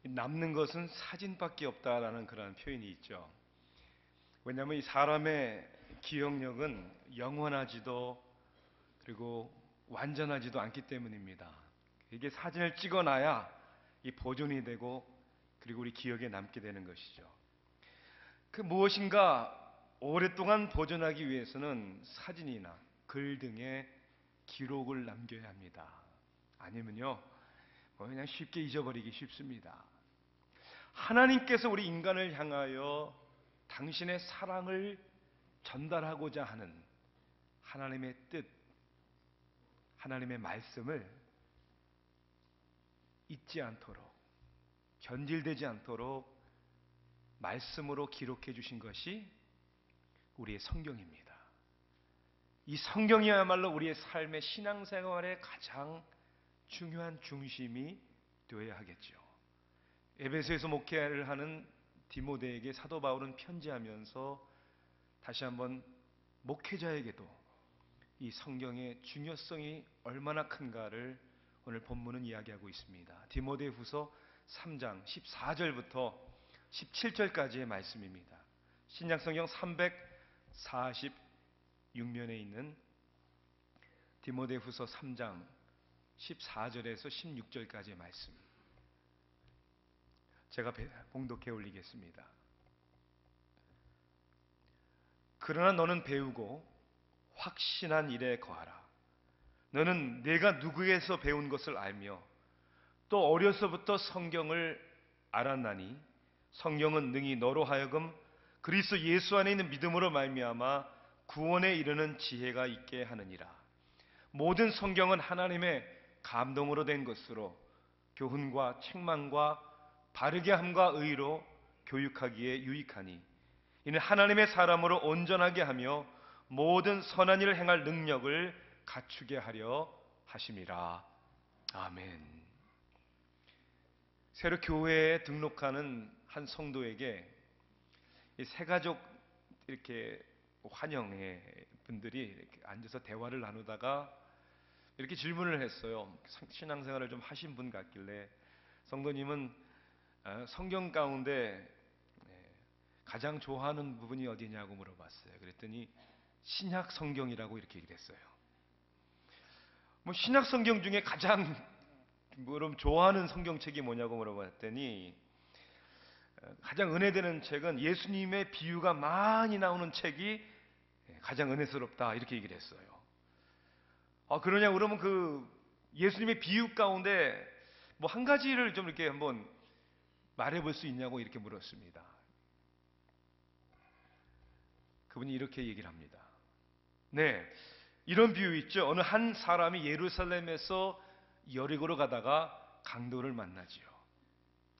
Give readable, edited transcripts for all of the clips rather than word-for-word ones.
남는 것은 사진밖에 없다라는 그런 표현이 있죠. 왜냐하면 이 사람의 기억력은 영원하지도 그리고 완전하지도 않기 때문입니다. 이게 사진을 찍어놔야 이 보존이 되고 그리고 우리 기억에 남게 되는 것이죠. 그 무엇인가 오랫동안 보존하기 위해서는 사진이나 글 등의 기록을 남겨야 합니다. 아니면요, 그냥 쉽게 잊어버리기 쉽습니다. 하나님께서 우리 인간을 향하여 당신의 사랑을 전달하고자 하는 하나님의 뜻, 하나님의 말씀을 잊지 않도록, 변질되지 않도록 말씀으로 기록해 주신 것이 우리의 성경입니다. 이 성경이야말로 우리의 삶의 신앙생활의 가장 중요한 중심이 되어야 하겠죠. 에베소에서 목회를 하는 디모데에게 사도 바울은 편지하면서 다시 한번 목회자에게도 이 성경의 중요성이 얼마나 큰가를 오늘 본문은 이야기하고 있습니다. 디모데후서 3장 14절부터 17절까지의 말씀입니다. 신약성경 346면에 있는 디모데후서 3장 14절에서 16절까지의 말씀, 제가 봉독해 올리겠습니다. 그러나 너는 배우고 확신한 일에 거하라. 너는 내가 누구에서 배운 것을 알며 또 어려서부터 성경을 알았나니 성경은 능히 너로 하여금 그리스도 예수 안에 있는 믿음으로 말미암아 구원에 이르는 지혜가 있게 하느니라. 모든 성경은 하나님의 감동으로 된 것으로 교훈과 책망과 바르게 함과 의로 교육하기에 유익하니 이는 하나님의 사람으로 온전하게 하며 모든 선한 일을 행할 능력을 갖추게 하려 하심이라. 아멘. 새로 교회에 등록하는 한 성도에게 세 가족 이렇게 환영회 분들이 이렇게 앉아서 대화를 나누다가 이렇게 질문을 했어요. 신앙생활을 좀 하신 분 같길래 성도님은 성경 가운데 가장 좋아하는 부분이 어디냐고 물어봤어요. 그랬더니 신약 성경이라고 이렇게 얘기를 했어요. 뭐 신약 성경 중에 가장 그럼 좋아하는 성경책이 뭐냐고 물어봤더니 가장 은혜되는 책은 예수님의 비유가 많이 나오는 책이 가장 은혜스럽다 이렇게 얘기를 했어요. 그러냐 그러면 그 예수님의 비유 가운데 뭐 한 가지를 좀 이렇게 한번 말해볼 수 있냐고 이렇게 물었습니다. 그분이 이렇게 얘기를 합니다. 네, 이런 비유 있죠. 어느 한 사람이 예루살렘에서 여리고로 가다가 강도를 만나지요.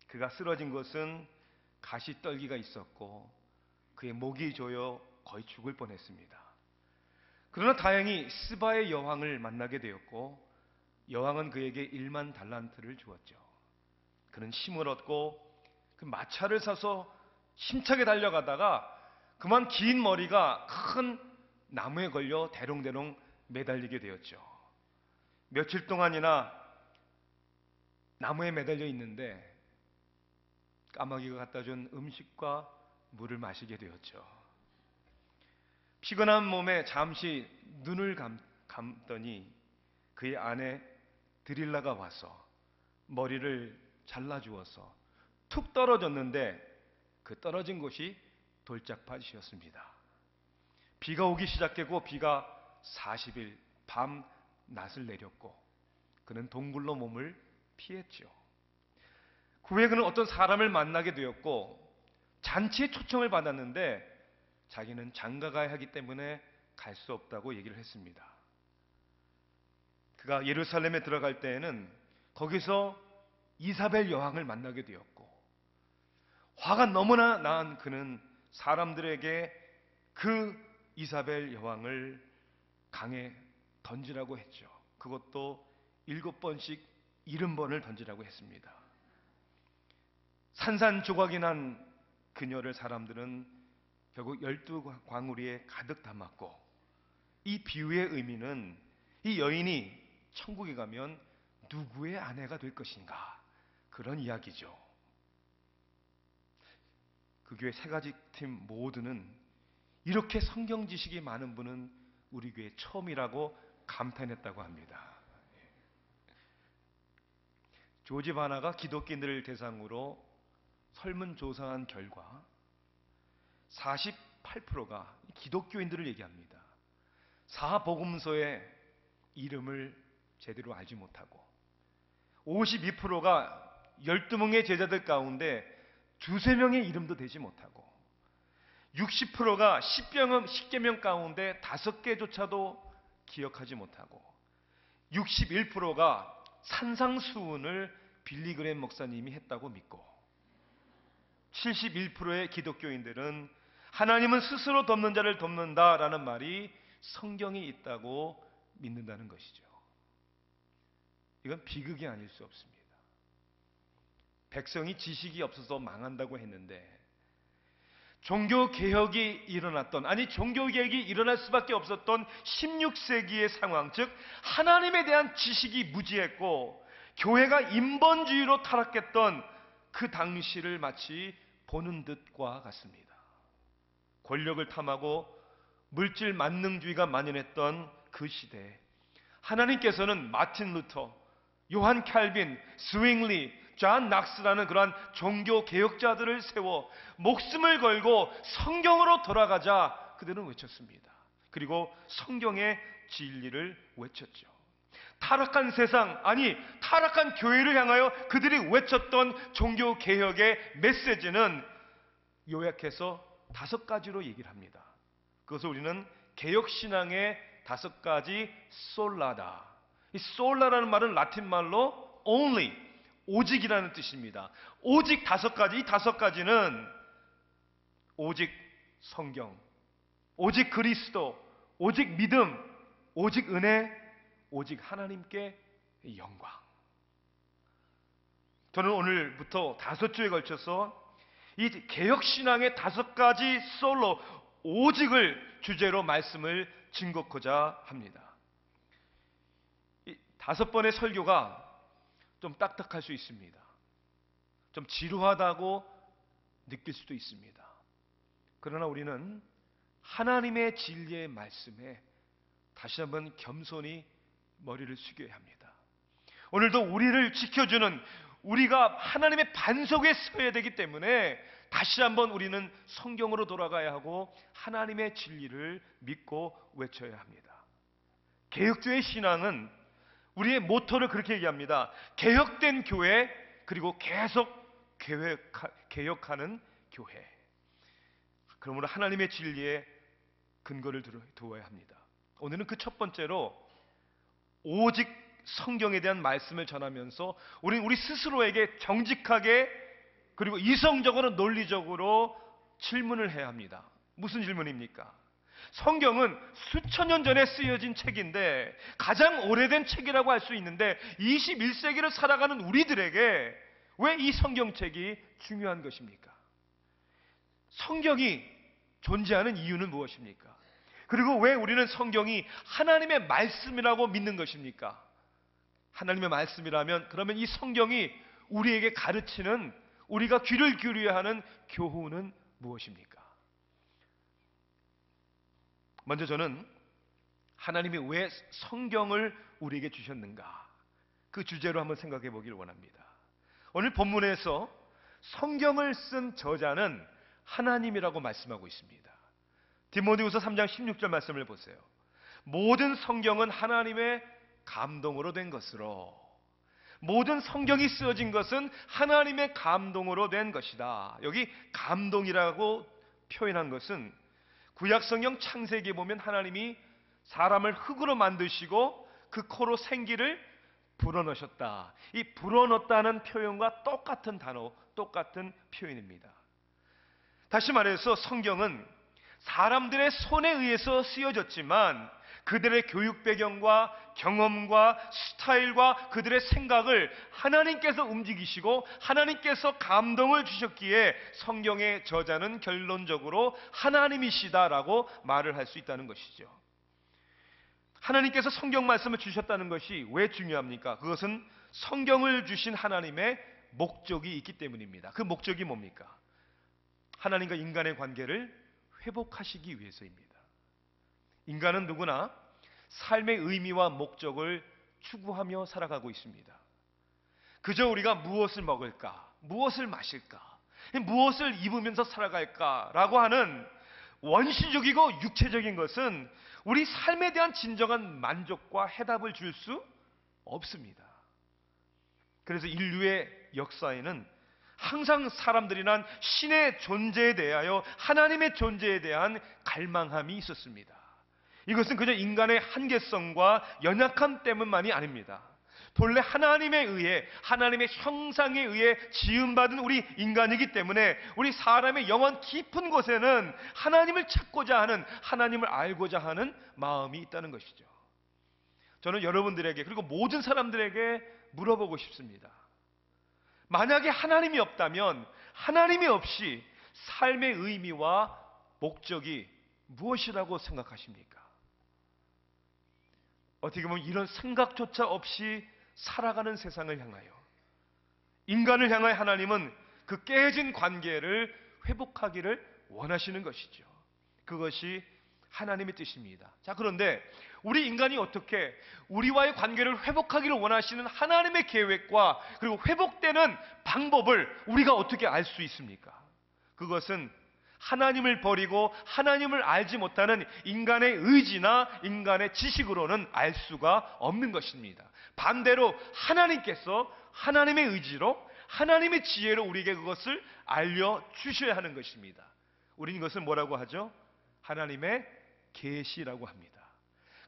그가 쓰러진 것은 가시떨기가 있었고 그의 목이 조여 거의 죽을 뻔했습니다. 그러나 다행히 스바의 여왕을 만나게 되었고 여왕은 그에게 1만 달란트를 주었죠. 그는 힘을 얻고 그 마차를 사서 힘차게 달려가다가 그만 긴 머리가 큰 나무에 걸려 대롱대롱 매달리게 되었죠. 며칠 동안이나 나무에 매달려 있는데 까마귀가 갖다 준 음식과 물을 마시게 되었죠. 피곤한 몸에 잠시 눈을 감더니 그의 아내 드릴라가 와서 머리를 잘라주어서 툭 떨어졌는데 그 떨어진 곳이 돌짝밭이었습니다. 비가 오기 시작했고 비가 40일 밤 낮을 내렸고 그는 동굴로 몸을 피했죠. 그 후에 그는 어떤 사람을 만나게 되었고 잔치에 초청을 받았는데 자기는 장가가야 하기 때문에 갈 수 없다고 얘기를 했습니다. 그가 예루살렘에 들어갈 때에는 거기서 이사벨 여왕을 만나게 되었고 화가 너무나 난 그는 사람들에게 그 이사벨 여왕을 강에 던지라고 했죠. 그것도 7번씩 70번을 던지라고 했습니다. 산산조각이 난 그녀를 사람들은 결국 12광우리에 가득 담았고 이 비유의 의미는 이 여인이 천국에 가면 누구의 아내가 될 것인가 그런 이야기죠. 그 교회 세 가지 팀 모두는 이렇게 성경 지식이 많은 분은 우리 교회 처음이라고 감탄했다고 합니다. 조지 바나가 기독교인들을 대상으로 설문조사한 결과 48%가 기독교인들을 얘기합니다. 사복음서의 이름을 제대로 알지 못하고 52%가 12명의 제자들 가운데 두세 명의 이름도 되지 못하고 60%가 10계명 가운데 5개조차도 기억하지 못하고 61%가 산상수훈을 빌리그램 목사님이 했다고 믿고 71%의 기독교인들은 하나님은 스스로 돕는 자를 돕는다라는 말이 성경에 있다고 믿는다는 것이죠. 이건 비극이 아닐 수 없습니다. 백성이 지식이 없어서 망한다고 했는데 종교개혁이 일어났던, 아니 종교개혁이 일어날 수밖에 없었던 16세기의 상황, 즉 하나님에 대한 지식이 무지했고 교회가 인본주의로 타락했던 그 당시를 마치 보는 듯과 같습니다. 권력을 탐하고 물질 만능주의가 만연했던 그 시대에 하나님께서는 마틴 루터, 요한 칼빈, 스윙리, 존 낙스라는 그러한 종교 개혁자들을 세워 목숨을 걸고 성경으로 돌아가자 그들은 외쳤습니다. 그리고 성경의 진리를 외쳤죠. 타락한 세상, 아니 타락한 교회를 향하여 그들이 외쳤던 종교 개혁의 메시지는 요약해서 5가지로 얘기를 합니다. 그것을 우리는 개혁신앙의 5가지 솔라다. 이 솔라라는 말은 라틴 말로 only, 오직이라는 뜻입니다. 오직 5가지, 이 5가지는 오직 성경, 오직 그리스도, 오직 믿음, 오직 은혜, 오직 하나님께 영광. 저는 오늘부터 5주에 걸쳐서 이 개혁신앙의 5가지 솔로, 오직을 주제로 말씀을 증거하고자 합니다. 이 5번의 설교가 좀 딱딱할 수 있습니다. 좀 지루하다고 느낄 수도 있습니다. 그러나 우리는 하나님의 진리의 말씀에 다시 한번 겸손히 머리를 숙여야 합니다. 오늘도 우리를 지켜주는, 우리가 하나님의 반석에 서야 되기 때문에 다시 한번 우리는 성경으로 돌아가야 하고 하나님의 진리를 믿고 외쳐야 합니다. 개혁주의 신앙은 우리의 모토를 그렇게 얘기합니다. 개혁된 교회, 그리고 계속 개혁하는 교회. 그러므로 하나님의 진리에 근거를 두어야 합니다. 오늘은 그 첫 번째로 오직 성경에 대한 말씀을 전하면서 우리는 우리 스스로에게 정직하게 그리고 이성적으로 논리적으로 질문을 해야 합니다. 무슨 질문입니까? 성경은 수천 년 전에 쓰여진 책인데 가장 오래된 책이라고 할 수 있는데 21세기를 살아가는 우리들에게 왜 이 성경책이 중요한 것입니까? 성경이 존재하는 이유는 무엇입니까? 그리고 왜 우리는 성경이 하나님의 말씀이라고 믿는 것입니까? 하나님의 말씀이라면 그러면 이 성경이 우리에게 가르치는, 우리가 귀를 기울여야 하는 교훈은 무엇입니까? 먼저 저는 하나님이 왜 성경을 우리에게 주셨는가, 그 주제로 한번 생각해 보기를 원합니다. 오늘 본문에서 성경을 쓴 저자는 하나님이라고 말씀하고 있습니다. 디모데후서 3장 16절 말씀을 보세요. 모든 성경은 하나님의 감동으로 된 것으로, 모든 성경이 쓰여진 것은 하나님의 감동으로 된 것이다. 여기 감동이라고 표현한 것은 구약성경 창세기에 보면 하나님이 사람을 흙으로 만드시고 그 코로 생기를 불어넣으셨다. 이 불어넣었다는 표현과 똑같은 단어, 똑같은 표현입니다. 다시 말해서 성경은 사람들의 손에 의해서 쓰여졌지만 그들의 교육 배경과 경험과 스타일과 그들의 생각을 하나님께서 움직이시고 하나님께서 감동을 주셨기에 성경의 저자는 결론적으로 하나님이시다라고 말을 할 수 있다는 것이죠. 하나님께서 성경 말씀을 주셨다는 것이 왜 중요합니까? 그것은 성경을 주신 하나님의 목적이 있기 때문입니다. 그 목적이 뭡니까? 하나님과 인간의 관계를 회복하시기 위해서입니다. 인간은 누구나 삶의 의미와 목적을 추구하며 살아가고 있습니다. 그저 우리가 무엇을 먹을까, 무엇을 마실까, 무엇을 입으면서 살아갈까라고 하는 원시적이고 육체적인 것은 우리 삶에 대한 진정한 만족과 해답을 줄 수 없습니다. 그래서 인류의 역사에는 항상 사람들이란 신의 존재에 대하여 하나님의 존재에 대한 갈망함이 있었습니다. 이것은 그저 인간의 한계성과 연약함 때문만이 아닙니다. 본래 하나님에 의해, 하나님의 형상에 의해 지음받은 우리 인간이기 때문에 우리 사람의 영혼 깊은 곳에는 하나님을 찾고자 하는, 하나님을 알고자 하는 마음이 있다는 것이죠. 저는 여러분들에게, 그리고 모든 사람들에게 물어보고 싶습니다. 만약에 하나님이 없다면, 하나님이 없이 삶의 의미와 목적이 무엇이라고 생각하십니까? 어떻게 보면 이런 생각조차 없이 살아가는 세상을 향하여, 인간을 향하여 하나님은 그 깨진 관계를 회복하기를 원하시는 것이죠. 그것이 하나님의 뜻입니다. 자, 그런데 우리 인간이 어떻게 우리와의 관계를 회복하기를 원하시는 하나님의 계획과 그리고 회복되는 방법을 우리가 어떻게 알 수 있습니까? 그것은 하나님을 버리고 하나님을 알지 못하는 인간의 의지나 인간의 지식으로는 알 수가 없는 것입니다. 반대로 하나님께서 하나님의 의지로, 하나님의 지혜로 우리에게 그것을 알려주셔야 하는 것입니다. 우리는 이것을 뭐라고 하죠? 하나님의 계시라고 합니다.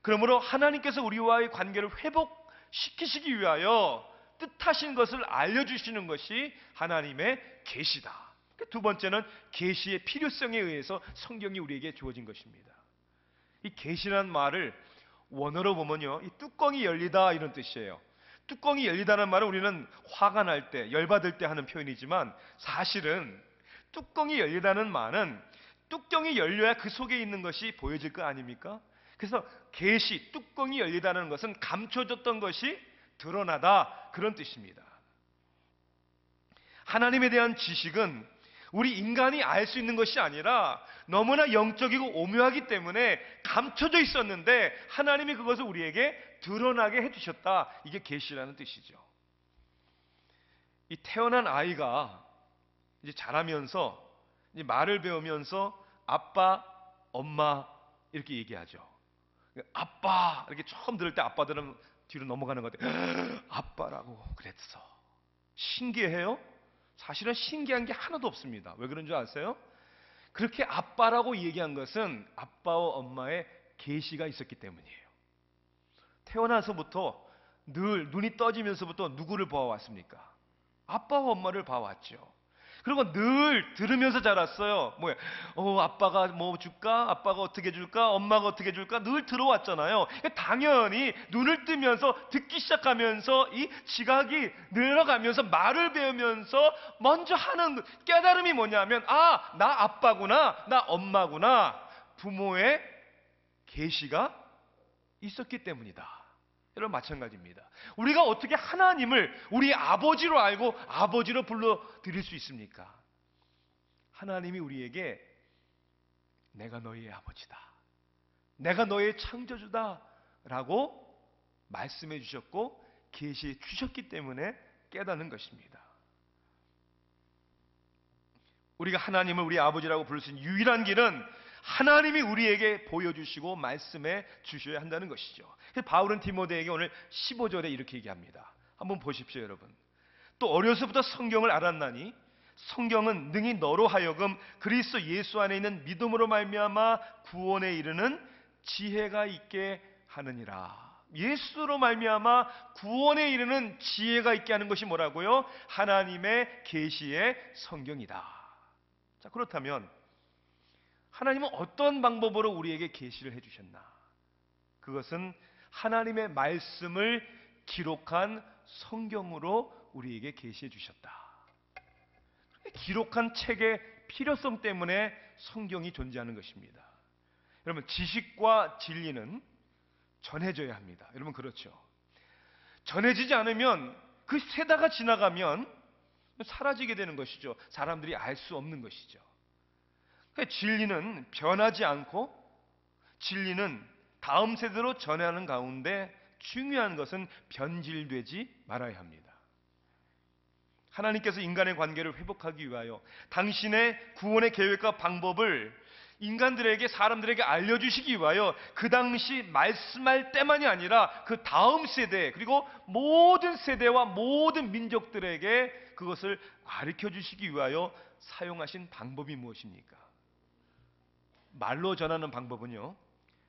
그러므로 하나님께서 우리와의 관계를 회복시키시기 위하여 뜻하신 것을 알려주시는 것이 하나님의 계시다. 두 번째는 계시의 필요성에 의해서 성경이 우리에게 주어진 것입니다. 이 계시라는 말을 원어로 보면요, 이 뚜껑이 열리다 이런 뜻이에요. 뚜껑이 열리다는 말은 우리는 화가 날 때, 열받을 때 하는 표현이지만 사실은 뚜껑이 열리다는 말은 뚜껑이 열려야 그 속에 있는 것이 보여질 거 아닙니까? 그래서 계시, 뚜껑이 열리다는 것은 감춰졌던 것이 드러나다, 그런 뜻입니다. 하나님에 대한 지식은 우리 인간이 알 수 있는 것이 아니라 너무나 영적이고 오묘하기 때문에 감춰져 있었는데 하나님이 그것을 우리에게 드러나게 해주셨다. 이게 계시라는 뜻이죠. 이 태어난 아이가 이제 자라면서 이제 말을 배우면서 아빠, 엄마 이렇게 얘기하죠. 아빠 이렇게 처음 들을 때 아빠들은 뒤로 넘어가는 것 같아요. 아빠라고 그랬어. 신기해요? 사실은 신기한 게 하나도 없습니다. 왜 그런 줄 아세요? 그렇게 아빠라고 얘기한 것은 아빠와 엄마의 계시가 있었기 때문이에요. 태어나서부터 늘 눈이 떠지면서부터 누구를 봐왔습니까? 아빠와 엄마를 봐왔죠. 그리고 늘 들으면서 자랐어요. 뭐야? 아빠가 뭐 줄까? 아빠가 어떻게 줄까? 엄마가 어떻게 줄까? 늘 들어왔잖아요. 당연히 눈을 뜨면서 듣기 시작하면서 이 지각이 늘어가면서 말을 배우면서 먼저 하는 깨달음이 뭐냐면, 아, 나 아빠구나, 나 엄마구나. 부모의 계시가 있었기 때문이다. 여러분 마찬가지입니다. 우리가 어떻게 하나님을 우리 아버지로 알고 아버지로 불러드릴 수 있습니까? 하나님이 우리에게 내가 너희의 아버지다, 내가 너희의 창조주다 라고 말씀해 주셨고 계시해 주셨기 때문에 깨닫는 것입니다. 우리가 하나님을 우리 아버지라고 부를 수 있는 유일한 길은 하나님이 우리에게 보여주시고 말씀해 주셔야 한다는 것이죠. 그래서 바울은 디모데에게 오늘 15절에 이렇게 얘기합니다. 한번 보십시오, 여러분. 또 어려서부터 성경을 알았나니 성경은 능히 너로 하여금 그리스도 예수 안에 있는 믿음으로 말미암아 구원에 이르는 지혜가 있게 하느니라. 예수로 말미암아 구원에 이르는 지혜가 있게 하는 것이 뭐라고요? 하나님의 계시의 성경이다. 자, 그렇다면 하나님은 어떤 방법으로 우리에게 계시를 해주셨나? 그것은 하나님의 말씀을 기록한 성경으로 우리에게 계시해 주셨다. 기록한 책의 필요성 때문에 성경이 존재하는 것입니다. 여러분, 지식과 진리는 전해져야 합니다. 여러분, 그렇죠? 전해지지 않으면 그 세대가 지나가면 사라지게 되는 것이죠. 사람들이 알 수 없는 것이죠. 그러니까 진리는 변하지 않고 진리는 다음 세대로 전하는 가운데 중요한 것은 변질되지 말아야 합니다. 하나님께서 인간의 관계를 회복하기 위하여 당신의 구원의 계획과 방법을 인간들에게, 사람들에게 알려주시기 위하여 그 당시 말씀할 때만이 아니라 그 다음 세대, 그리고 모든 세대와 모든 민족들에게 그것을 가르쳐 주시기 위하여 사용하신 방법이 무엇입니까? 말로 전하는 방법은요,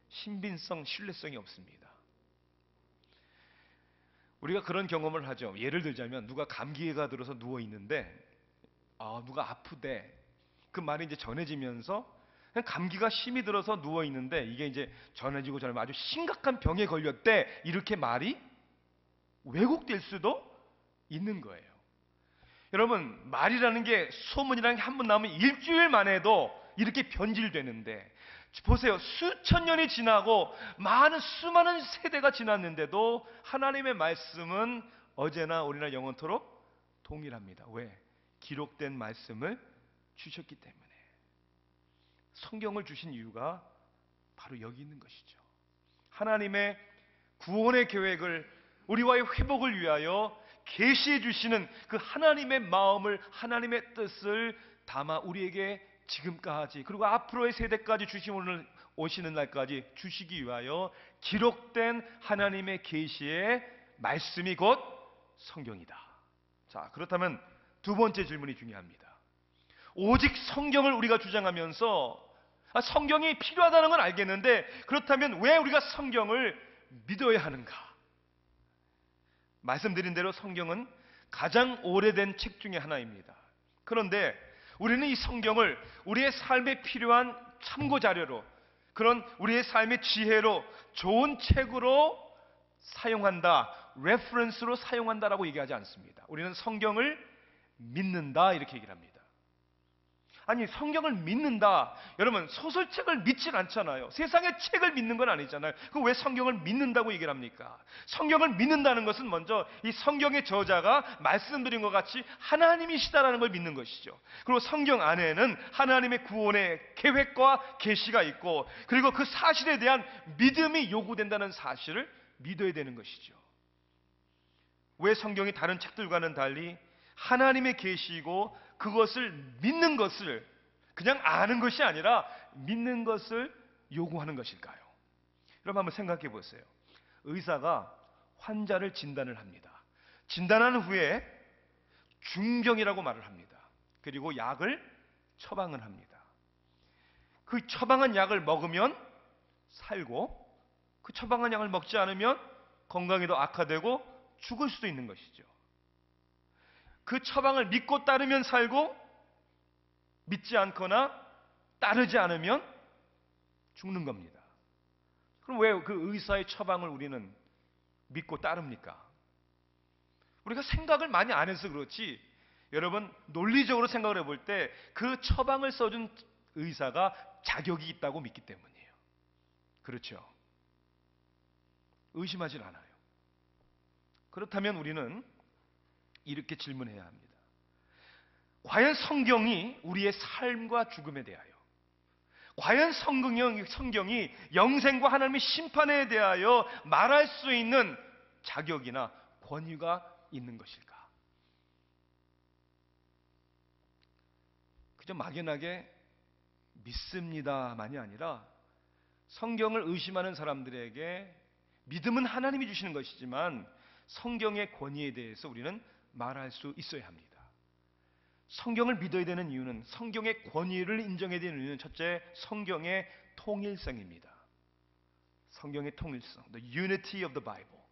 신빙성, 신뢰성이 없습니다. 우리가 그런 경험을 하죠. 예를 들자면 누가 감기가 들어서 누워 있는데 누가 아프대, 그 말이 이제 전해지면서 그냥 감기가 심히 들어서 누워 있는데 이게 이제 전해지고 전해지고 아주 심각한 병에 걸렸대, 이렇게 말이 왜곡될 수도 있는 거예요. 여러분, 말이라는 게, 소문이라는 게 한 번 나오면 일주일 만에도 이렇게 변질되는데, 보세요. 수천 년이 지나고 수많은 세대가 지났는데도 하나님의 말씀은 어제나 오늘이나 영원토록 동일합니다. 왜? 기록된 말씀을 주셨기 때문에. 성경을 주신 이유가 바로 여기 있는 것이죠. 하나님의 구원의 계획을, 우리와의 회복을 위하여 계시해 주시는 그 하나님의 마음을, 하나님의 뜻을 담아 우리에게 지금까지, 그리고 앞으로의 세대까지 오시는 날까지 주시기 위하여 기록된 하나님의 계시의 말씀이 곧 성경이다. 자, 그렇다면 두 번째 질문이 중요합니다. 오직 성경을 우리가 주장하면서 성경이 필요하다는 건 알겠는데, 그렇다면 왜 우리가 성경을 믿어야 하는가? 말씀드린 대로 성경은 가장 오래된 책 중에 하나입니다. 그런데 우리는 이 성경을 우리의 삶에 필요한 참고 자료로, 그런 우리의 삶의 지혜로, 좋은 책으로 사용한다, 레퍼런스로 사용한다라고 얘기하지 않습니다. 우리는 성경을 믿는다, 이렇게 얘기를 합니다. 아니, 성경을 믿는다. 여러분, 소설책을 믿질 않잖아요. 세상의 책을 믿는 건 아니잖아요. 그 왜 성경을 믿는다고 얘기를 합니까? 성경을 믿는다는 것은 먼저 이 성경의 저자가 말씀드린 것 같이 하나님이시다라는 걸 믿는 것이죠. 그리고 성경 안에는 하나님의 구원의 계획과 계시가 있고, 그리고 그 사실에 대한 믿음이 요구된다는 사실을 믿어야 되는 것이죠. 왜 성경이 다른 책들과는 달리 하나님의 계시이고, 그것을 믿는 것을 그냥 아는 것이 아니라 믿는 것을 요구하는 것일까요? 여러분, 한번 생각해 보세요. 의사가 환자를 진단을 합니다. 진단한 후에 중병이라고 말을 합니다. 그리고 약을 처방을 합니다. 그 처방한 약을 먹으면 살고, 그 처방한 약을 먹지 않으면 건강이 더 악화되고 죽을 수도 있는 것이죠. 그 처방을 믿고 따르면 살고, 믿지 않거나 따르지 않으면 죽는 겁니다. 그럼 왜 그 의사의 처방을 우리는 믿고 따릅니까? 우리가 생각을 많이 안 해서 그렇지, 여러분, 논리적으로 생각을 해볼 때 그 처방을 써준 의사가 자격이 있다고 믿기 때문이에요. 그렇죠? 의심하진 않아요. 그렇다면 우리는 이렇게 질문해야 합니다. 과연 성경이 우리의 삶과 죽음에 대하여, 과연 성경이 영생과 하나님의 심판에 대하여 말할 수 있는 자격이나 권위가 있는 것일까? 그저 막연하게 믿습니다만이 아니라 성경을 의심하는 사람들에게 믿음은 하나님이 주시는 것이지만 성경의 권위에 대해서 우리는 말할 수 있어야 합니다. 성경을 믿어야 되는 이유는, 성경의 권위를 인정해야 되는 이유는, 첫째, 성경의 통일성입니다. 성경의 통일성, the unity of the Bible.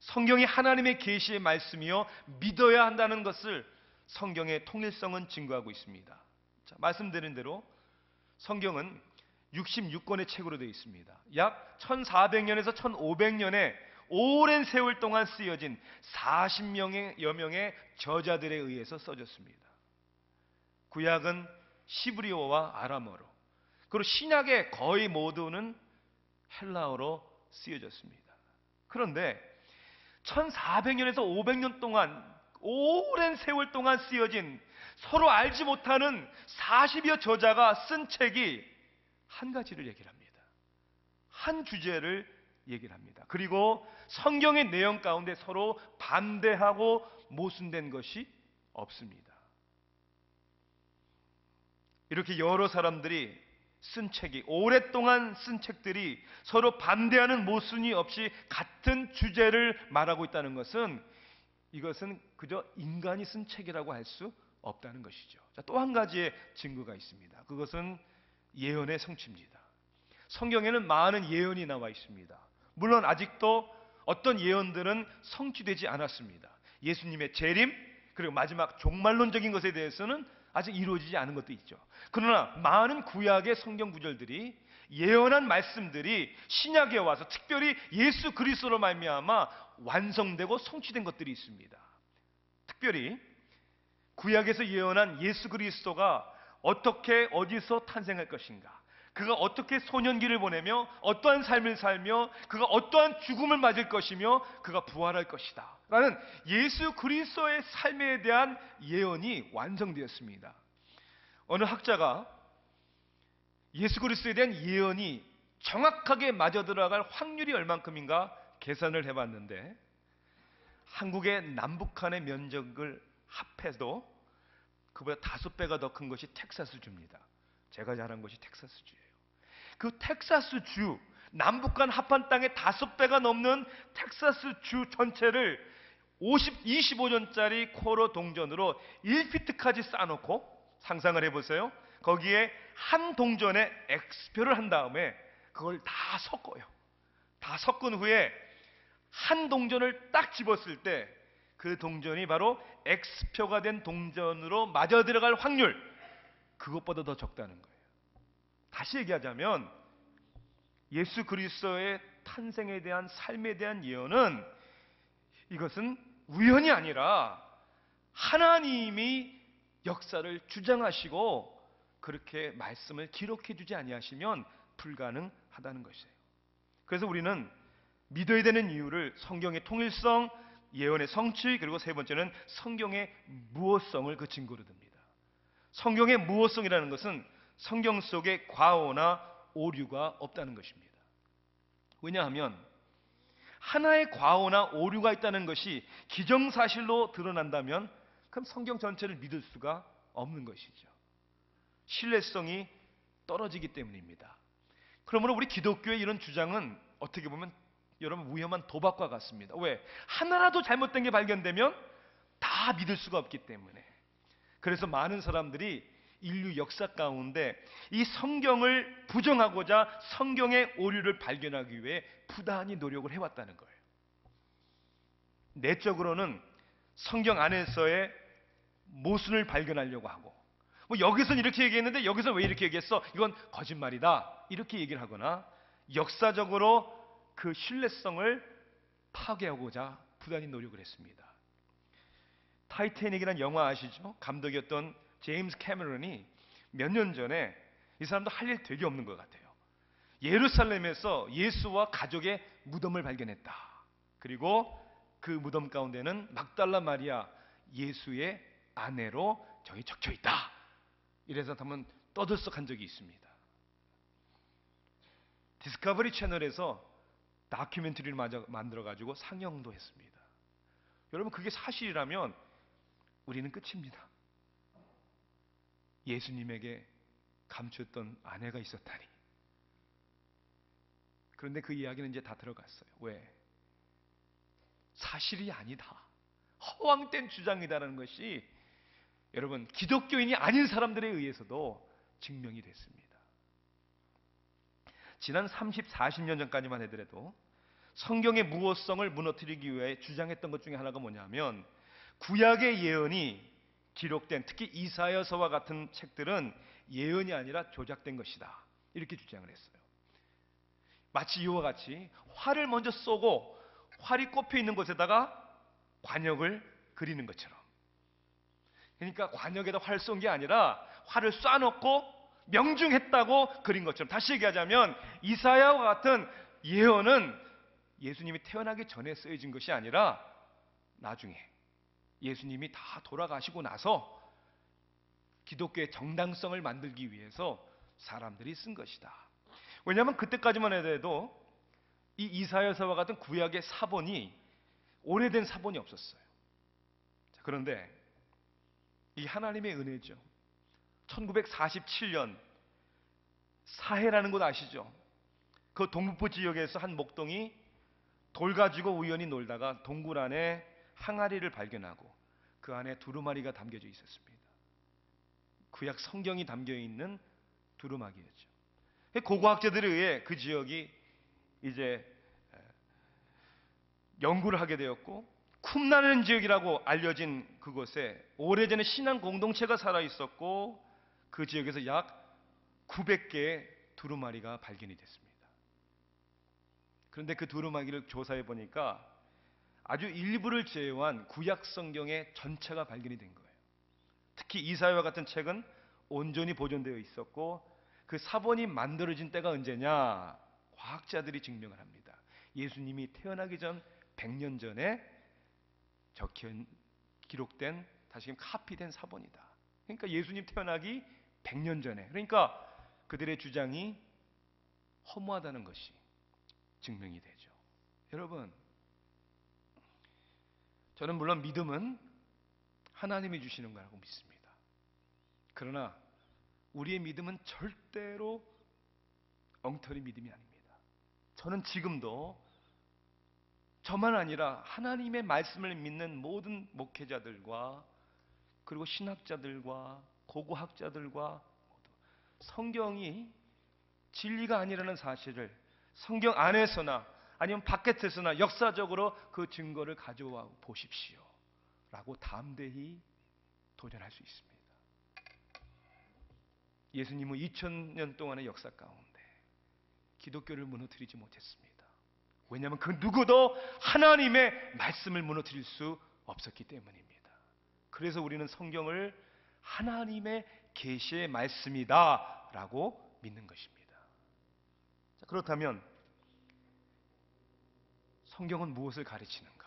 성경이 하나님의 계시의 말씀이요 믿어야 한다는 것을 성경의 통일성은 증거하고 있습니다. 자, 말씀드린 대로 성경은 66권의 책으로 되어 있습니다. 약 1400년에서 1500년의 오랜 세월 동안 쓰여진 40명여 명의 저자들에 의해서 써졌습니다. 구약은 시브리어와 아람어로, 그리고 신약의 거의 모두는 헬라어로 쓰여졌습니다. 그런데 1400년에서 500년 동안, 오랜 세월 동안 쓰여진 서로 알지 못하는 40여 저자가 쓴 책이 한 가지를 얘기를 합니다. 한 주제를 얘기를 합니다. 그리고 성경의 내용 가운데 서로 반대하고 모순된 것이 없습니다. 이렇게 여러 사람들이 쓴 책이, 오랫동안 쓴 책들이 서로 반대하는 모순이 없이 같은 주제를 말하고 있다는 것은, 이것은 그저 인간이 쓴 책이라고 할 수 없다는 것이죠. 또 한 가지의 증거가 있습니다. 그것은 예언의 성취입니다. 성경에는 많은 예언이 나와 있습니다. 물론 아직도 어떤 예언들은 성취되지 않았습니다. 예수님의 재림, 그리고 마지막 종말론적인 것에 대해서는 아직 이루어지지 않은 것도 있죠. 그러나 많은 구약의 성경 구절들이, 예언한 말씀들이 신약에 와서 특별히 예수 그리스도로 말미암아 완성되고 성취된 것들이 있습니다. 특별히 구약에서 예언한 예수 그리스도가 어떻게 어디서 탄생할 것인가, 그가 어떻게 소년기를 보내며 어떠한 삶을 살며 그가 어떠한 죽음을 맞을 것이며 그가 부활할 것이다 라는 예수 그리스도의 삶에 대한 예언이 완성되었습니다. 어느 학자가 예수 그리스도에 대한 예언이 정확하게 맞아들어갈 확률이 얼만큼인가 계산을 해봤는데, 한국의 남북한의 면적을 합해도 그보다 5배가 더 큰 것이 텍사스주입니다. 제가 자란 것이 텍사스주예요. 그 텍사스주, 남북한 합한 땅의 5배가 넘는 텍사스주 전체를 25전짜리 코로 동전으로 1피트까지 쌓아놓고 상상을 해보세요. 거기에 한 동전에 X표를 한 다음에 그걸 다 섞어요. 다 섞은 후에 한 동전을 딱 집었을 때 그 동전이 바로 X표가 된 동전으로 맞아 들어갈 확률, 그것보다 더 적다는 거예요. 다시 얘기하자면 예수 그리스도의 탄생에 대한, 삶에 대한 예언은, 이것은 우연이 아니라 하나님이 역사를 주장하시고 그렇게 말씀을 기록해 주지 아니하시면 불가능하다는 것이에요. 그래서 우리는 믿어야 되는 이유를 성경의 통일성, 예언의 성취, 그리고 세 번째는 성경의 무호성을 그 증거로 듭니다. 성경의 무호성이라는 것은 성경 속에 과오나 오류가 없다는 것입니다. 왜냐하면 하나의 과오나 오류가 있다는 것이 기정사실로 드러난다면 그럼 성경 전체를 믿을 수가 없는 것이죠. 신뢰성이 떨어지기 때문입니다. 그러므로 우리 기독교의 이런 주장은 어떻게 보면 여러분 위험한 도박과 같습니다. 왜? 하나라도 잘못된 게 발견되면 다 믿을 수가 없기 때문에. 그래서 많은 사람들이 인류 역사 가운데 이 성경을 부정하고자 성경의 오류를 발견하기 위해 부단히 노력을 해왔다는 거예요. 내적으로는 성경 안에서의 모순을 발견하려고 하고, 뭐 여기서는 이렇게 얘기했는데 여기서 왜 이렇게 얘기했어? 이건 거짓말이다, 이렇게 얘기를 하거나 역사적으로 그 신뢰성을 파괴하고자 부단히 노력을 했습니다. 타이타닉이라는 영화 아시죠? 감독이었던 제임스 캐머런이 몇 년 전에, 이 사람도 할 일 되게 없는 것 같아요, 예루살렘에서 예수와 가족의 무덤을 발견했다. 그리고 그 무덤 가운데는 막달라 마리아, 예수의 아내로 저기 적혀 있다. 이래서 한번 떠들썩한 적이 있습니다. 디스커버리 채널에서 다큐멘터리를 만들어가지고 상영도 했습니다. 여러분, 그게 사실이라면 우리는 끝입니다. 예수님에게 감추었던 아내가 있었다니. 그런데 그 이야기는 이제 다 들어갔어요. 왜? 사실이 아니다, 허황된 주장이다라는 것이 여러분 기독교인이 아닌 사람들에 의해서도 증명이 됐습니다. 지난 30, 40년 전까지만 해더라도 성경의 무호성을 무너뜨리기 위해 주장했던 것 중에 하나가 뭐냐면, 구약의 예언이 기록된, 특히 이사야서와 같은 책들은 예언이 아니라 조작된 것이다, 이렇게 주장을 했어요. 마치 이와 같이 활을 먼저 쏘고 활이 꼽혀 있는 곳에다가 관역을 그리는 것처럼, 그러니까 관역에다 활 쏜 게 아니라 활을 쏴놓고 명중했다고 그린 것처럼, 다시 얘기하자면 이사야와 같은 예언은 예수님이 태어나기 전에 쓰여진 것이 아니라 나중에 예수님이 다 돌아가시고 나서 기독교의 정당성을 만들기 위해서 사람들이 쓴 것이다. 왜냐하면 그때까지만 해도 이 이사야서와 같은 구약의 사본이 오래된 사본이 없었어요. 그런데 이 하나님의 은혜죠. 1947년 사해라는 곳 아시죠? 그 동북부 지역에서 한 목동이 돌 가지고 우연히 놀다가 동굴 안에 항아리를 발견하고 그 안에 두루마리가 담겨져 있었습니다. 구약 성경이 담겨 있는 두루마기였죠. 고고학자들에 의해 그 지역이 이제 연구를 하게 되었고, 쿰라는 지역이라고 알려진 그곳에 오래전에 신앙 공동체가 살아 있었고, 그 지역에서 약 900개의 두루마리가 발견이 됐습니다. 그런데 그 두루마기를 조사해 보니까 아주 일부를 제외한 구약 성경의 전체가 발견이 된 거예요. 특히 이사야와 같은 책은 온전히 보존되어 있었고, 그 사본이 만들어진 때가 언제냐? 과학자들이 증명을 합니다. 예수님이 태어나기 전 100년 전에 기록된, 다시금 카피된 사본이다. 그러니까 예수님 태어나기 100년 전에, 그러니까 그들의 주장이 허무하다는 것이 증명이 되죠. 여러분, 저는 물론 믿음은 하나님이 주시는 거라고 믿습니다. 그러나 우리의 믿음은 절대로 엉터리 믿음이 아닙니다. 저는 지금도 저만 아니라 하나님의 말씀을 믿는 모든 목회자들과 그리고 신학자들과 고고학자들과 모두 성경이 진리가 아니라는 사실을 성경 안에서나 아니면 바깥에서나 역사적으로 그 증거를 가져와 보십시오 라고 담대히 도전할 수 있습니다. 예수님은 2000년 동안의 역사 가운데 기독교를 무너뜨리지 못했습니다. 왜냐하면 그 누구도 하나님의 말씀을 무너뜨릴 수 없었기 때문입니다. 그래서 우리는 성경을 하나님의 계시의 말씀이다 라고 믿는 것입니다. 자, 그렇다면 성경은 무엇을 가르치는가?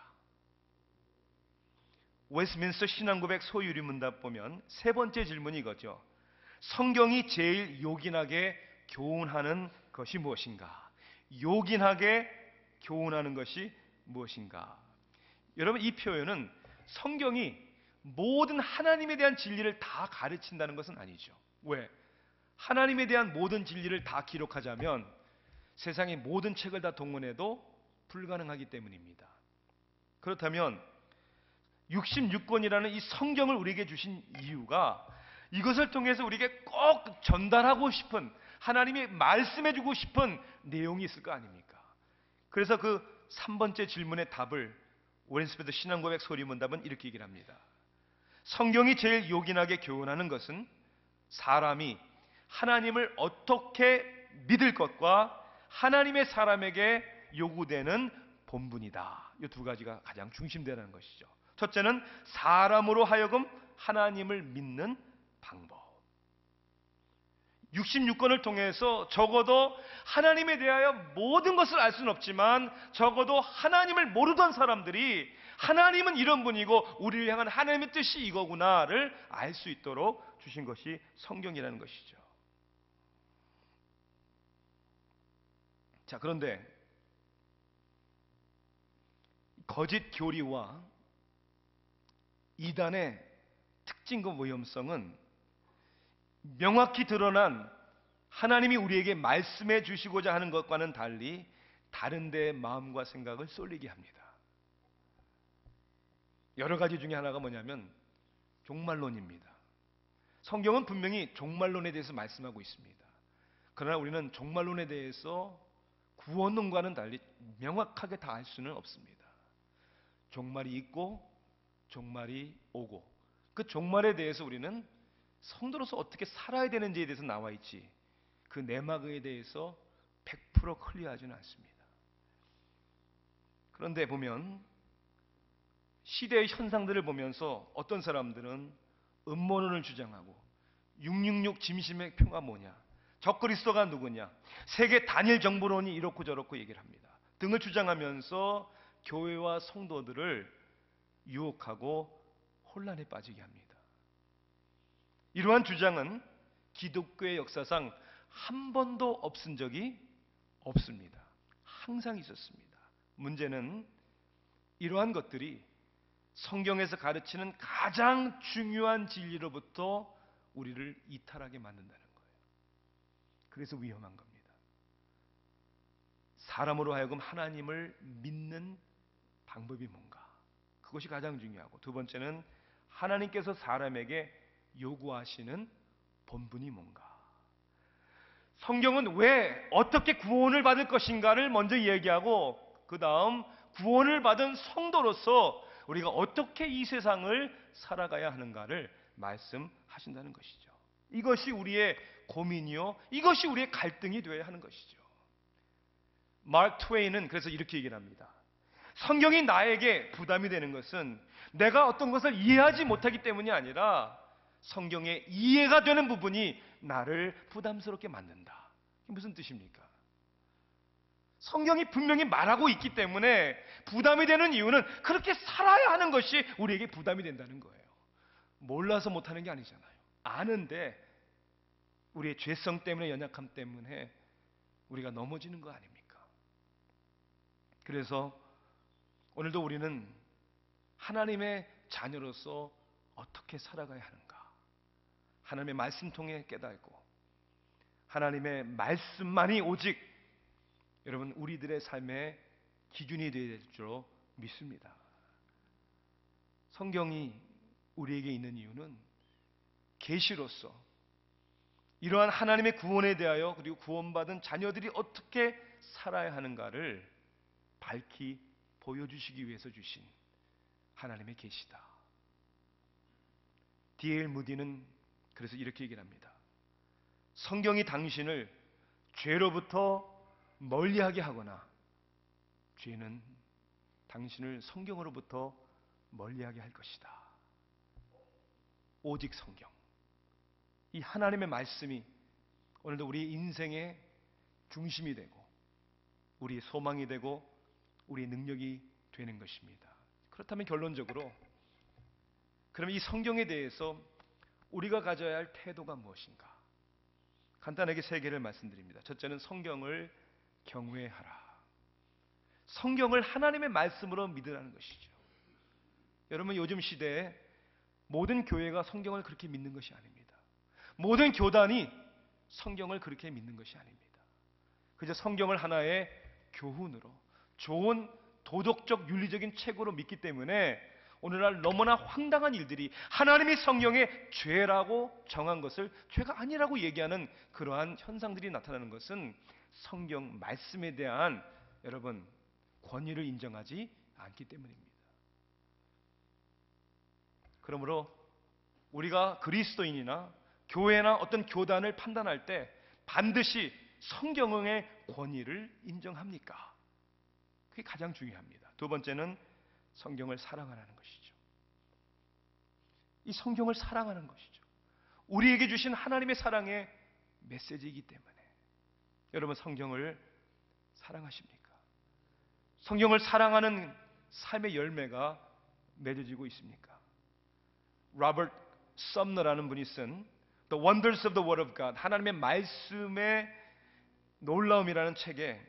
웨스민스터 신앙고백 소유리문답 보면 세 번째 질문이 이거죠. 성경이 제일 요긴하게 교훈하는 것이 무엇인가? 요긴하게 교훈하는 것이 무엇인가? 여러분, 이 표현은 성경이 모든 하나님에 대한 진리를 다 가르친다는 것은 아니죠. 왜? 하나님에 대한 모든 진리를 다 기록하자면 세상의 모든 책을 다 동원해도 불가능하기 때문입니다. 그렇다면 66권이라는 이 성경을 우리에게 주신 이유가 이것을 통해서 우리에게 꼭 전달하고 싶은, 하나님이 말씀해주고 싶은 내용이 있을 거 아닙니까? 그래서 그 3번째 질문의 답을 웨스민스터 신앙고백 소리문답은 이렇게 얘기를 합니다. 성경이 제일 요긴하게 교훈하는 것은 사람이 하나님을 어떻게 믿을 것과 하나님의 사람에게 요구되는 본분이다. 이 두 가지가 가장 중심되는 것이죠. 첫째는 사람으로 하여금 하나님을 믿는 방법. 66권을 통해서 적어도 하나님에 대하여 모든 것을 알 수는 없지만 적어도 하나님을 모르던 사람들이 하나님은 이런 분이고 우리를 향한 하나님의 뜻이 이거구나를 알 수 있도록 주신 것이 성경이라는 것이죠. 자, 그런데 거짓 교리와 이단의 특징과 위험성은 명확히 드러난 하나님이 우리에게 말씀해 주시고자 하는 것과는 달리 다른 데의 마음과 생각을 쏠리게 합니다. 여러 가지 중에 하나가 뭐냐면 종말론입니다. 성경은 분명히 종말론에 대해서 말씀하고 있습니다. 그러나 우리는 종말론에 대해서 구원론과는 달리 명확하게 다 알 수는 없습니다. 종말이 있고 종말이 오고 그 종말에 대해서 우리는 성도로서 어떻게 살아야 되는지에 대해서 나와 있지 그 내막에 대해서 100% 클리어하지는 않습니다. 그런데 보면 시대의 현상들을 보면서 어떤 사람들은 음모론을 주장하고 666 짐심의 표가 뭐냐, 적그리스도가 누구냐, 세계 단일 정보론이 이렇고 저렇고 얘기를 합니다. 등을 주장하면서 교회와 성도들을 유혹하고 혼란에 빠지게 합니다. 이러한 주장은 기독교의 역사상 한 번도 없은 적이 없습니다. 항상 있었습니다. 문제는 이러한 것들이 성경에서 가르치는 가장 중요한 진리로부터 우리를 이탈하게 만든다는 거예요. 그래서 위험한 겁니다. 사람으로 하여금 하나님을 믿는 방법이 뭔가? 그것이 가장 중요하고, 두 번째는 하나님께서 사람에게 요구하시는 본분이 뭔가? 성경은 왜 어떻게 구원을 받을 것인가를 먼저 얘기하고, 그 다음 구원을 받은 성도로서 우리가 어떻게 이 세상을 살아가야 하는가를 말씀하신다는 것이죠. 이것이 우리의 고민이요, 이것이 우리의 갈등이 되어야 하는 것이죠. 마크 트웨인은 그래서 이렇게 얘기를 합니다. 성경이 나에게 부담이 되는 것은 내가 어떤 것을 이해하지 못하기 때문이 아니라 성경에 이해가 되는 부분이 나를 부담스럽게 만든다. 이게 무슨 뜻입니까? 성경이 분명히 말하고 있기 때문에 부담이 되는 이유는 그렇게 살아야 하는 것이 우리에게 부담이 된다는 거예요. 몰라서 못하는 게 아니잖아요. 아는데 우리의 죄성 때문에, 연약함 때문에 우리가 넘어지는 거 아닙니까? 그래서 오늘도 우리는 하나님의 자녀로서 어떻게 살아가야 하는가? 하나님의 말씀 통해 깨닫고, 하나님의 말씀만이 오직 여러분 우리들의 삶의 기준이 되어야 될 줄 믿습니다. 성경이 우리에게 있는 이유는 계시로서 이러한 하나님의 구원에 대하여, 그리고 구원받은 자녀들이 어떻게 살아야 하는가를 밝히 보여주시기 위해서 주신 하나님의 계시다. D.L. 무디는 그래서 이렇게 얘기를 합니다. 성경이 당신을 죄로부터 멀리하게 하거나 죄는 당신을 성경으로부터 멀리하게 할 것이다. 오직 성경, 이 하나님의 말씀이 오늘도 우리의 인생의 중심이 되고 우리의 소망이 되고 우리의 능력이 되는 것입니다. 그렇다면 결론적으로, 그럼 이 성경에 대해서 우리가 가져야 할 태도가 무엇인가? 간단하게 세 개를 말씀드립니다. 첫째는 성경을 경외하라. 성경을 하나님의 말씀으로 믿으라는 것이죠. 여러분, 요즘 시대에 모든 교회가 성경을 그렇게 믿는 것이 아닙니다. 모든 교단이 성경을 그렇게 믿는 것이 아닙니다. 그저 성경을 하나의 교훈으로, 좋은 도덕적 윤리적인 책으로 믿기 때문에 오늘날 너무나 황당한 일들이, 하나님이 성경에 죄라고 정한 것을 죄가 아니라고 얘기하는 그러한 현상들이 나타나는 것은 성경 말씀에 대한 여러분 권위를 인정하지 않기 때문입니다. 그러므로 우리가 그리스도인이나 교회나 어떤 교단을 판단할 때 반드시 성경의 권위를 인정합니까? 그게 가장 중요합니다. 두 번째는 성경을 사랑하라는 것이죠. 이 성경을 사랑하는 것이죠. 우리에게 주신 하나님의 사랑의 메시지이기 때문에. 여러분, 성경을 사랑하십니까? 성경을 사랑하는 삶의 열매가 맺어지고 있습니까? 로버트 썸너라는 분이 쓴 The Wonders of the Word of God, 하나님의 말씀의 놀라움이라는 책에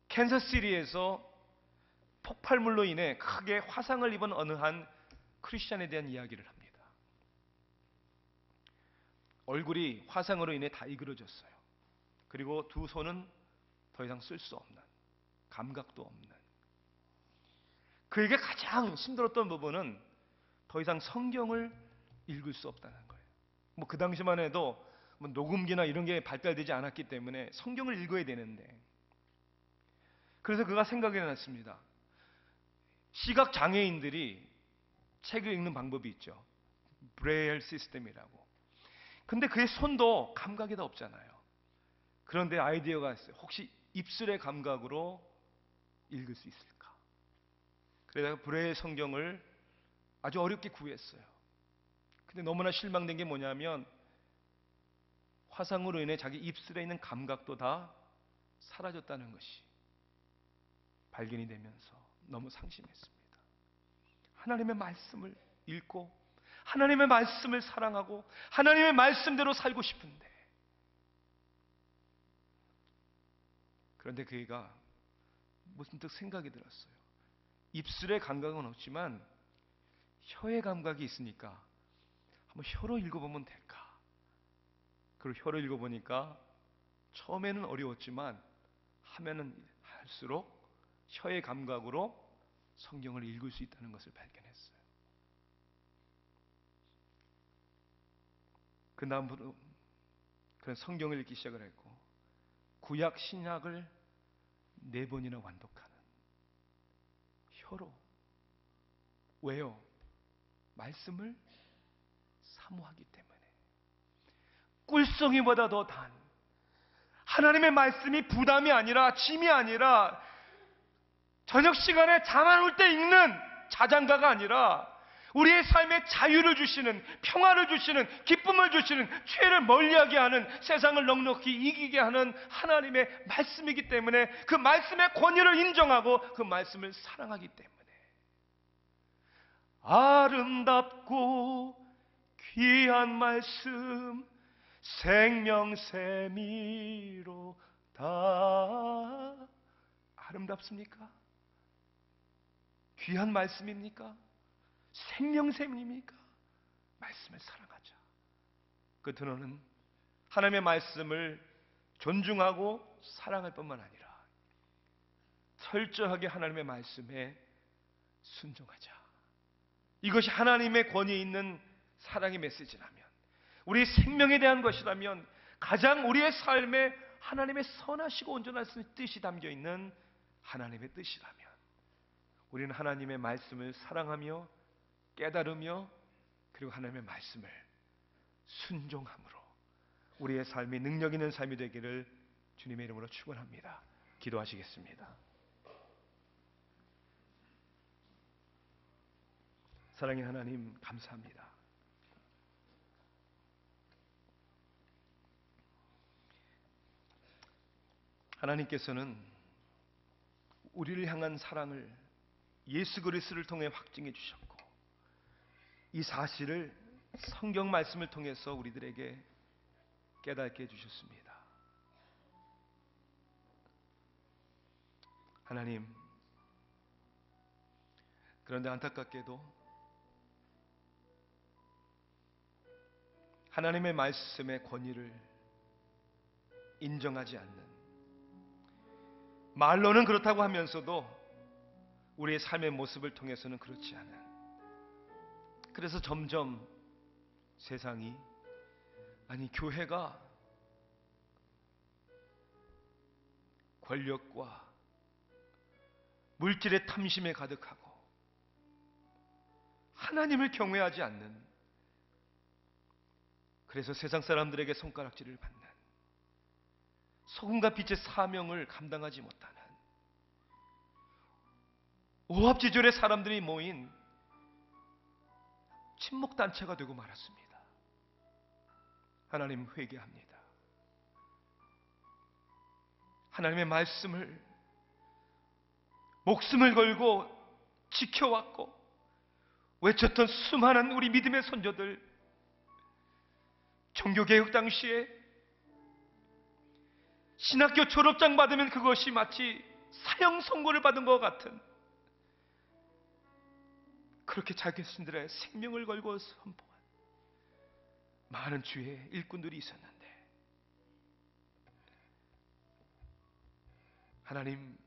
캔자스시티에서 폭발물로 인해 크게 화상을 입은 어느 한 크리스찬에 대한 이야기를 합니다. 얼굴이 화상으로 인해 다 이그러졌어요. 그리고 두 손은 더 이상 쓸 수 없는, 감각도 없는. 그에게 가장 힘들었던 부분은 더 이상 성경을 읽을 수 없다는 거예요. 그 당시만 해도 녹음기나 이런 게 발달되지 않았기 때문에 성경을 읽어야 되는데, 그래서 그가 생각이 났습니다. 시각 장애인들이 책을 읽는 방법이 있죠. 브레일 시스템이라고. 근데 그의 손도 감각이 다 없잖아요. 그런데 아이디어가 있어요. 혹시 입술의 감각으로 읽을 수 있을까? 그래서 브레일 성경을 아주 어렵게 구했어요. 근데 너무나 실망된 게 뭐냐면 화상으로 인해 자기 입술에 있는 감각도 다 사라졌다는 것이 발견이 되면서 너무 상심했습니다. 하나님의 말씀을 읽고 하나님의 말씀을 사랑하고 하나님의 말씀대로 살고 싶은데, 그런데 그이가 문득 생각이 들었어요. 입술의 감각은 없지만 혀의 감각이 있으니까 한번 혀로 읽어보면 될까? 그리고 혀로 읽어보니까 처음에는 어려웠지만 하면은 할수록 혀의 감각으로 성경을 읽을 수 있다는 것을 발견했어요. 그 다음부터 그런 성경을 읽기 시작을 했고, 구약 신약을 4번이나 완독하는 혀로. 왜요? 말씀을 사모하기 때문에. 꿀송이보다 더 단, 하나님의 말씀이 부담이 아니라 짐이 아니라 저녁 시간에 잠 안 올 때 읽는 자장가가 아니라 우리의 삶에 자유를 주시는, 평화를 주시는, 기쁨을 주시는, 죄를 멀리하게 하는, 세상을 넉넉히 이기게 하는 하나님의 말씀이기 때문에, 그 말씀의 권위를 인정하고 그 말씀을 사랑하기 때문에 아름답고 귀한 말씀 생명샘이로다. 아름답습니까? 귀한 말씀입니까? 생명샘입니까? 말씀을 사랑하자. 그 근원은 하나님의 말씀을 존중하고 사랑할 뿐만 아니라 철저하게 하나님의 말씀에 순종하자. 이것이 하나님의 권위에 있는 사랑의 메시지라면, 우리 생명에 대한 것이라면, 가장 우리의 삶에 하나님의 선하시고 온전하신 뜻이 담겨있는 하나님의 뜻이라면, 우리는 하나님의 말씀을 사랑하며 깨달으며 그리고 하나님의 말씀을 순종함으로 우리의 삶이 능력 있는 삶이 되기를 주님의 이름으로 축원합니다. 기도하시겠습니다. 사랑의 하나님, 감사합니다. 하나님께서는 우리를 향한 사랑을 예수 그리스도를 통해 확증해 주셨고, 이 사실을 성경 말씀을 통해서 우리들에게 깨닫게 해주셨습니다. 하나님, 그런데 안타깝게도 하나님의 말씀의 권위를 인정하지 않는, 말로는 그렇다고 하면서도 우리의 삶의 모습을 통해서는 그렇지 않은, 그래서 점점 세상이, 아니 교회가 권력과 물질의 탐심에 가득하고 하나님을 경외하지 않는, 그래서 세상 사람들에게 손가락질을 받는, 소금과 빛의 사명을 감당하지 못하는 오합지졸의 사람들이 모인 친목단체가 되고 말았습니다. 하나님, 회개합니다. 하나님의 말씀을 목숨을 걸고 지켜왔고 외쳤던 수많은 우리 믿음의 선조들, 종교개혁 당시에 신학교 졸업장 받으면 그것이 마치 사형 선고를 받은 것 같은, 그렇게 자기 자신들의 생명을 걸고 선포한 많은 주의 일꾼들이 있었는데, 하나님,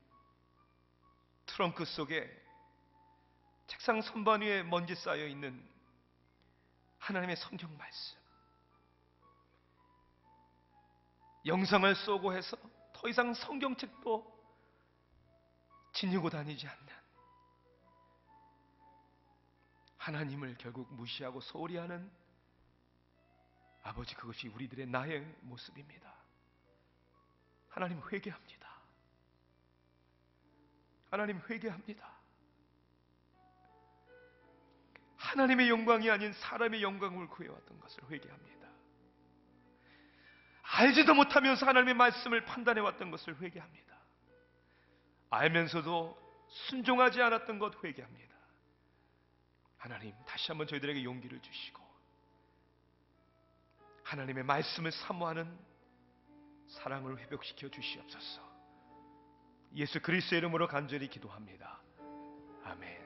트렁크 속에 책상 선반 위에 먼지 쌓여 있는 하나님의 성경 말씀, 영상을 쏘고 해서 더 이상 성경책도 지니고 다니지 않는 하나님을 결국 무시하고 소홀히 하는 아버지, 그것이 우리들의 나의 모습입니다. 하나님, 회개합니다. 하나님, 회개합니다. 하나님의 영광이 아닌 사람의 영광을 구해왔던 것을 회개합니다. 알지도 못하면서 하나님의 말씀을 판단해왔던 것을 회개합니다. 알면서도 순종하지 않았던 것 회개합니다. 하나님 다시 한번 저희들에게 용기를 주시고 하나님의 말씀을 사모하는 사랑을 회복시켜 주시옵소서. 예수 그리스도의 이름으로 간절히 기도합니다. 아멘.